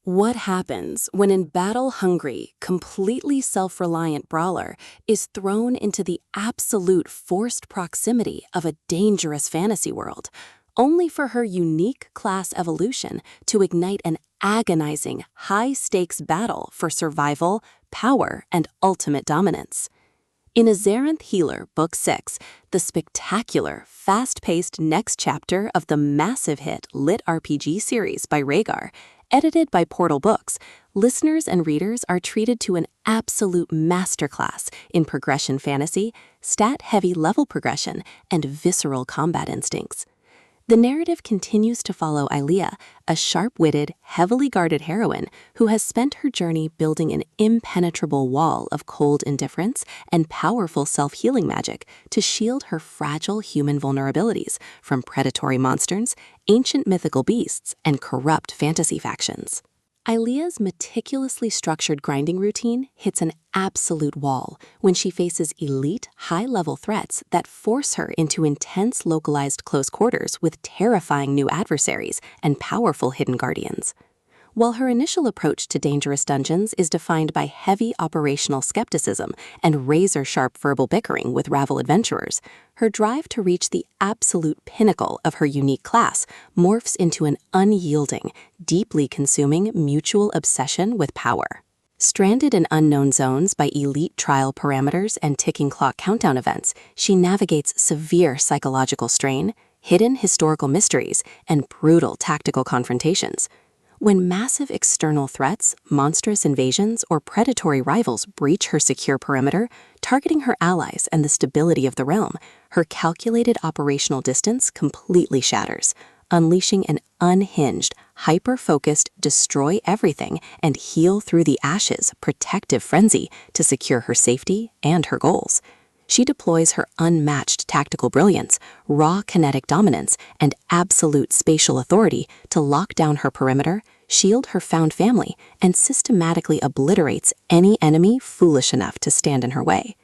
What happens when a battle-hungry, completely self-reliant brawler is thrown into the absolute forced proximity of a dangerous fantasy world, only for her unique class evolution to ignite an agonizing, high-stakes battle for survival, power, and ultimate dominance? In Azarenth Healer, Book 6, the spectacular, fast-paced next chapter of the massive hit lit RPG series by Rhaegar, edited by Portal Books, listeners and readers are treated to an absolute masterclass in progression fantasy, stat-heavy level progression, and visceral combat instincts. The narrative continues to follow Ihli, a sharp-witted, heavily guarded heroine who has spent her journey building an impenetrable wall of cold indifference and powerful self-healing magic to shield her fragile human vulnerabilities from predatory monsters, ancient mythical beasts, and corrupt fantasy factions. Ihli's meticulously structured grinding routine hits an absolute wall when she faces elite, high-level threats that force her into intense localized close quarters with terrifying new adversaries and powerful hidden guardians. While her initial approach to dangerous dungeons is defined by heavy operational skepticism and razor-sharp verbal bickering with rival adventurers, her drive to reach the absolute pinnacle of her unique class morphs into an unyielding, deeply consuming mutual obsession with power. Stranded in unknown zones by elite trial parameters and ticking clock countdown events, she navigates severe psychological strain, hidden historical mysteries, and brutal tactical confrontations. When massive external threats, monstrous invasions, or predatory rivals breach her secure perimeter, targeting her allies and the stability of the realm, her calculated operational distance completely shatters, unleashing an unhinged, hyper-focused, destroy everything and heal through the ashes protective frenzy to secure her safety and her goals. She deploys her unmatched tactical brilliance, raw kinetic dominance, and absolute spatial authority to lock down her perimeter, shield her found family, and systematically obliterates any enemy foolish enough to stand in her way.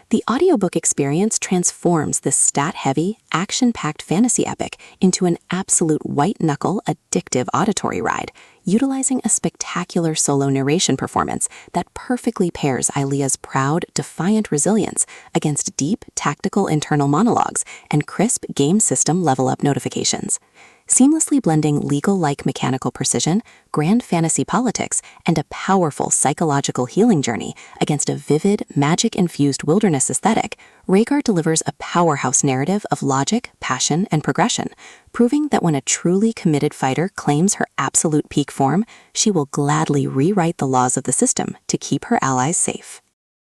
The audiobook experience transforms this stat-heavy, action-packed fantasy epic into an absolute white-knuckle, addictive auditory ride, utilizing a spectacular solo narration performance that perfectly pairs Ihli's proud, defiant resilience against deep, tactical internal monologues and crisp game system level-up notifications. Seamlessly blending legal-like mechanical precision, grand fantasy politics, and a powerful psychological healing journey against a vivid, magic-infused wilderness aesthetic, Rhaegar delivers a powerhouse narrative of logic, passion, and progression, proving that when a truly committed fighter claims her absolute peak form, she will gladly rewrite the laws of the system to keep her allies safe.